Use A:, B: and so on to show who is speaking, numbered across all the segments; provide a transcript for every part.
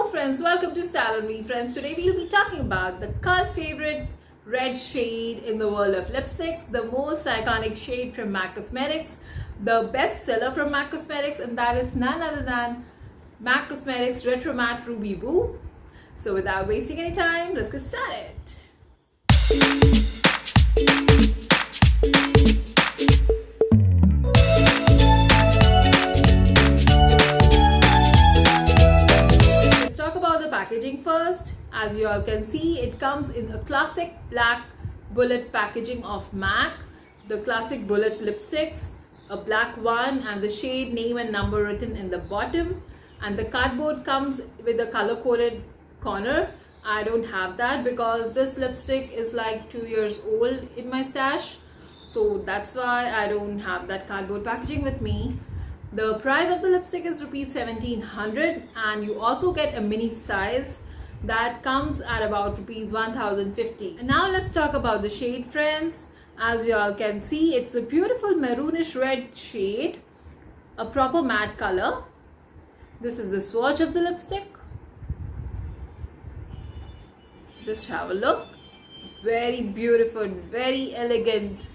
A: Hello friends, welcome to stylenwe. Friends, today we'll be talking about the cult favorite red shade in the world of lipsticks, the most iconic shade from MAC Cosmetics, the best seller from MAC Cosmetics, and that is none other than MAC Cosmetics Retro Matte Rubywoo. So without wasting any time, let's get started. Packaging first. As you all can see, it comes in a classic black bullet packaging of MAC, the classic bullet lipsticks, a black one, and the shade name and number written in the bottom, and the cardboard comes with a color coded corner. I don't have that because this lipstick is like 2 years old in my stash, so that's why I don't have that cardboard packaging with me. The price of the lipstick is rupees 1700, and you also get a mini size that comes at about rupees 1050. And now let's talk about the shade, friends. As you all can see, it's a beautiful maroonish red shade, a proper matte color. This is the swatch of the lipstick. Just have a look. Very beautiful, very elegant,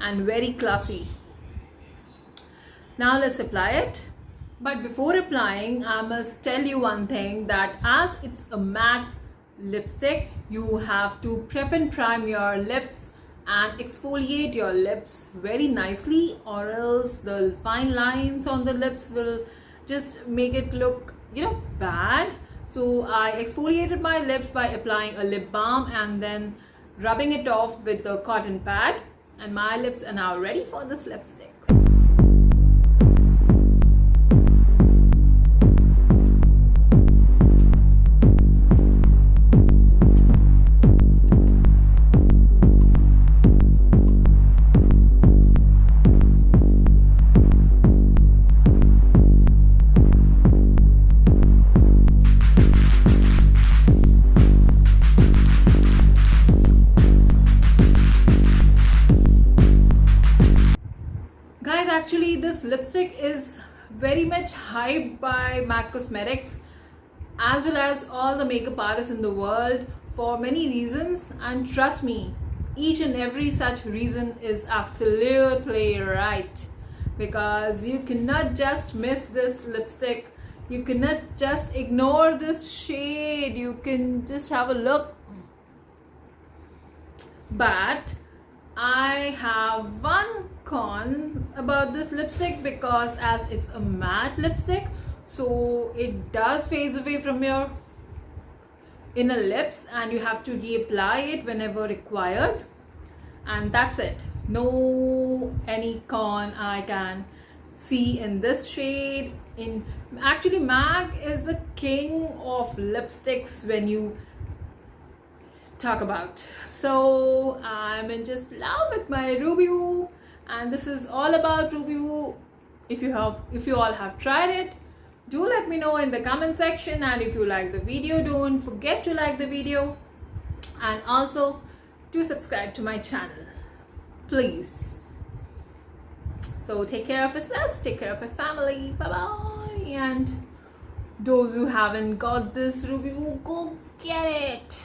A: and very classy. Now let's apply it. But before applying, I must tell you one thing, that as it's a matte lipstick, you have to prep and prime your lips and exfoliate your lips very nicely, or else the fine lines on the lips will just make it look, bad. So I exfoliated my lips by applying a lip balm and then rubbing it off with the cotton pad, and my lips are now ready for this lipstick. Actually, this lipstick is very much hyped by MAC Cosmetics as well as all the makeup artists in the world for many reasons, and trust me, each and every such reason is absolutely right, because you cannot just miss this lipstick, you cannot just ignore this shade, you can just have a look. But I have one con about this lipstick, because as it's a matte lipstick, so it does phase away from your inner lips and you have to reapply it whenever required, and that's it. No any con I can see in this shade. Actually, MAC is a king of lipsticks when you talk about. So I'm in just love with my Rubywoo, and this is all about Rubywoo. If you all have tried it, do let me know in the comment section, and if you like the video, don't forget to like the video and also to subscribe to my channel, please. So take care of yourselves, take care of your family, bye bye. And those who haven't got this Rubywoo, go get it.